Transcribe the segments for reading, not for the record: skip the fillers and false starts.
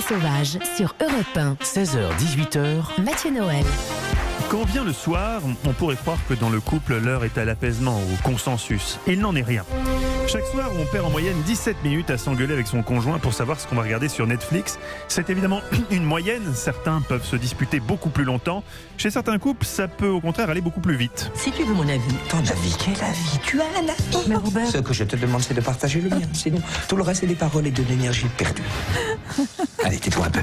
sauvage sur Europe 1. 16h-18h. Mathieu Noël. Quand vient le soir, on pourrait croire que dans le couple, l'heure est à l'apaisement, au consensus. Il n'en est rien. Chaque soir, on perd en moyenne 17 minutes à s'engueuler avec son conjoint pour savoir ce qu'on va regarder sur Netflix. C'est évidemment une moyenne. Certains peuvent se disputer beaucoup plus longtemps. Chez certains couples, ça peut au contraire aller beaucoup plus vite. Si tu veux mon avis. Ton avis, quel avis? Tu as un avis? Mais Robert... Ce que je te demande, c'est de partager le mien. Sinon, tout le reste, c'est des paroles et de l'énergie perdue. Allez, tais-toi un peu.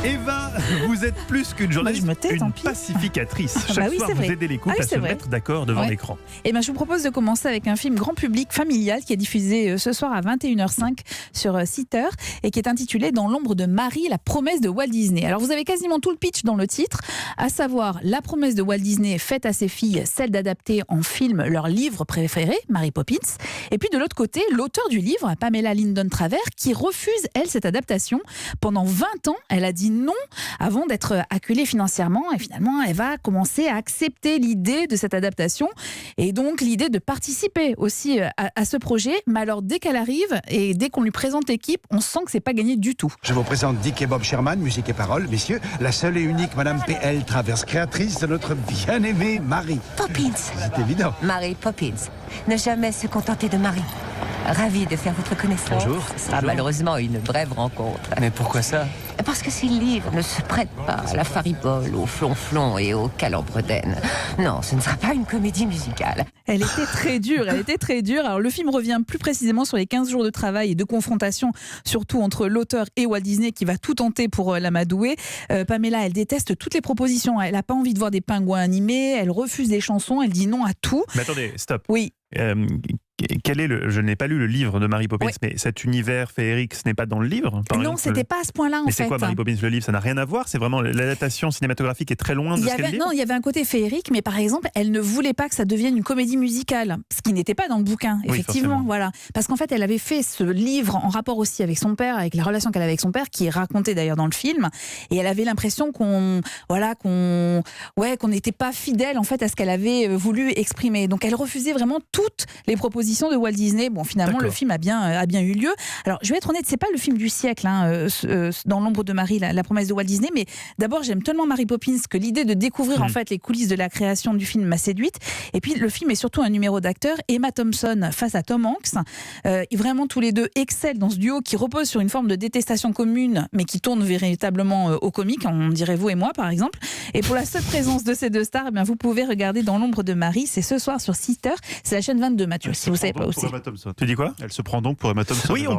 Eva, vous êtes plus qu'une journaliste, une pacificatrice. Chaque soir, vous aidez les couples à se mettre d'accord devant l'écran. Et je vous propose de commencer avec un film grand public familial qui est diffusé ce soir à 21h05 sur Sitter et qui est intitulé Dans l'ombre de Marie, la promesse de Walt Disney. Alors vous avez quasiment tout le pitch dans le titre, à savoir la promesse de Walt Disney faite à ses filles, celle d'adapter en film leur livre préféré, Mary Poppins. Et puis de l'autre côté, l'auteur du livre, Pamela Lyndon Travers, qui refuse, elle, cette adaptation. Pendant 20 ans, elle a dit non avant d'être acculée financièrement et finalement elle va commencer à accepter l'idée de cette adaptation et donc l'idée de participer aussi à ce projet. Mais alors dès qu'elle arrive et dès qu'on lui présente l'équipe, on sent que c'est pas gagné du tout. Je vous présente Dick et Bob Sherman, musique et paroles, messieurs, la seule et unique Madame P.L. Travers, créatrice de notre bien-aimée Marie. Poppins. C'est évident. Mary Poppins. Ne jamais se contenter de Marie. Ravi de faire votre connaissance. Bonjour. Ce sera malheureusement une brève rencontre. Mais pourquoi ça? Parce que ces livres ne se prêtent pas à la faribole, au flonflon et au calembredaine. Non, ce ne sera pas une comédie musicale. Elle était très dure, Alors le film revient plus précisément sur les 15 jours de travail et de confrontation, surtout entre l'auteur et Walt Disney qui va tout tenter pour l'amadouer. Pamela, elle déteste toutes les propositions. Elle n'a pas envie de voir des pingouins animés, elle refuse les chansons, elle dit non à tout. Mais attendez, stop. Oui. Quel est je n'ai pas lu le livre de Mary Poppins, mais cet univers féerique, ce n'est pas dans le livre Non, c'était pas à ce point-là en fait. Mais c'est quoi Mary Poppins, le livre? Ça n'a rien à voir? C'est vraiment l'adaptation cinématographique est très loin de ce qu'elle dit? Non, il y avait un côté féerique, mais par exemple, elle ne voulait pas que ça devienne une comédie musicale, ce qui n'était pas dans le bouquin, effectivement. Oui, voilà. Parce qu'en fait, elle avait fait ce livre en rapport aussi avec son père, avec la relation qu'elle avait avec son père, qui est racontée d'ailleurs dans le film, et elle avait l'impression qu'on n'était pas fidèle en fait à ce qu'elle avait voulu exprimer. Donc elle refusait vraiment toutes les propositions de Walt Disney. Bon, finalement, le film a bien eu lieu. Alors, je vais être honnête, c'est pas le film du siècle, Dans l'ombre de Marie, la promesse de Walt Disney, mais d'abord, j'aime tellement Mary Poppins que l'idée de découvrir en fait les coulisses de la création du film m'a séduite. Et puis, le film est surtout un numéro d'acteurs. Emma Thompson face à Tom Hanks. Vraiment, tous les deux excellent dans ce duo qui repose sur une forme de détestation commune, mais qui tourne véritablement au comique, on dirait vous et moi, par exemple. Et pour la seule présence de ces deux stars, vous pouvez regarder Dans l'ombre de Marie. C'est ce soir sur Sitter. C'est la chaîne 22, Mathieu, si vous savez pas aussi. Tu dis quoi? Elle se prend donc pour Emma Thompson. Oui, on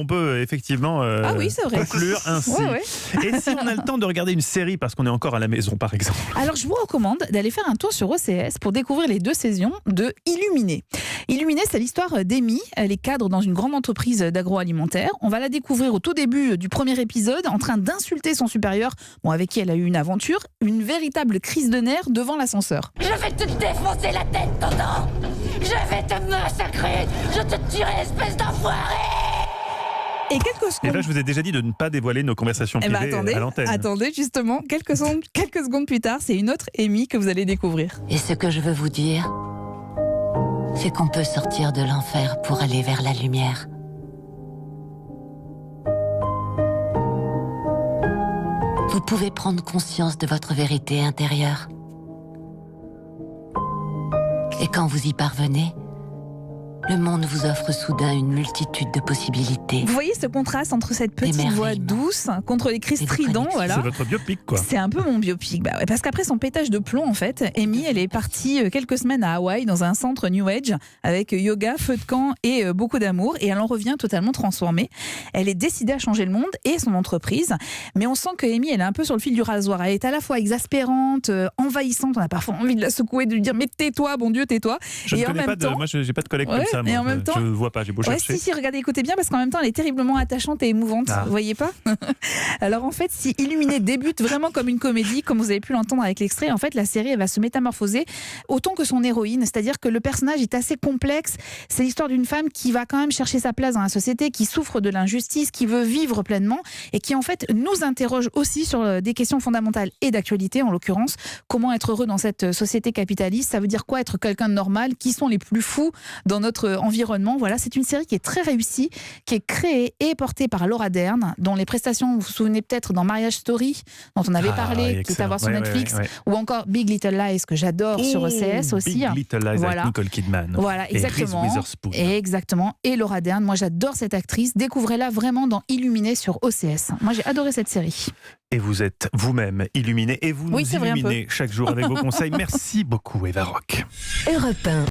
peut effectivement conclure ainsi. Ouais. Et si on a le temps de regarder une série parce qu'on est encore à la maison, par exemple? Alors, je vous recommande d'aller faire un tour sur OCS pour découvrir les 2 saisons de Illuminée. Illuminée, c'est l'histoire d'Amy. Elle est cadre dans une grande entreprise d'agroalimentaire. On va la découvrir au tout début du premier épisode en train d'insulter son supérieur, avec qui elle a eu une aventure, une véritable crise de nerfs devant l'ascenseur. Je vais te défoncer la tête, tonton! Je vais te massacrer! Je te tuerai, espèce d'enfoiré! Et quelques secondes... Et là, je vous ai déjà dit de ne pas dévoiler nos conversations privées à l'antenne. Attendez, justement, quelques secondes plus tard, c'est une autre Amy que vous allez découvrir. Et ce que je veux vous dire, c'est qu'on peut sortir de l'enfer pour aller vers la lumière. Vous pouvez prendre conscience de votre vérité intérieure. Et quand vous y parvenez, le monde vous offre soudain une multitude de possibilités. Vous voyez ce contraste entre cette petite voix douce contre les cris stridents, voilà. C'est votre biopic, quoi. C'est un peu mon biopic, parce qu'après son pétage de plomb, en fait, Amy, elle est partie quelques semaines à Hawaï dans un centre New Age avec yoga, feu de camp et beaucoup d'amour, et elle en revient totalement transformée. Elle est décidée à changer le monde et son entreprise, mais on sent que Amy, elle est un peu sur le fil du rasoir. Elle est à la fois exaspérante, envahissante, on a parfois envie de la secouer, de lui dire mais tais-toi, bon Dieu, tais-toi. Je ne connais pas moi, j'ai pas de collègue comme ça. Et en même temps, je ne vois pas, j'ai beau chercher. Si, regardez, écoutez bien, parce qu'en même temps, elle est terriblement attachante et émouvante. Vous voyez pas? Alors en fait, si Illuminée débute vraiment comme une comédie, comme vous avez pu l'entendre avec l'extrait, en fait, la série, elle va se métamorphoser autant que son héroïne. C'est-à-dire que le personnage est assez complexe. C'est l'histoire d'une femme qui va quand même chercher sa place dans la société, qui souffre de l'injustice, qui veut vivre pleinement et qui en fait nous interroge aussi sur des questions fondamentales et d'actualité, en l'occurrence. Comment être heureux dans cette société capitaliste? Ça veut dire quoi être quelqu'un de normal? Qui sont les plus fous dans notre notre environnement. Voilà, c'est une série qui est très réussie, qui est créée et portée par Laura Dern, dont les prestations, vous vous souvenez peut-être dans Marriage Story, dont on avait parlé, qui est à voir sur Netflix, ou encore Big Little Lies, que j'adore sur OCS aussi. Big Little Lies avec Nicole Kidman. Voilà, exactement. Et Reese Witherspoon. Exactement. Et Laura Dern, moi j'adore cette actrice. Découvrez-la vraiment dans Illuminée sur OCS. Moi j'ai adoré cette série. Et vous êtes vous-même illuminé et vous nous c'est vrai, illuminez chaque jour avec vos conseils. Merci beaucoup Eva Rock. Europe 1.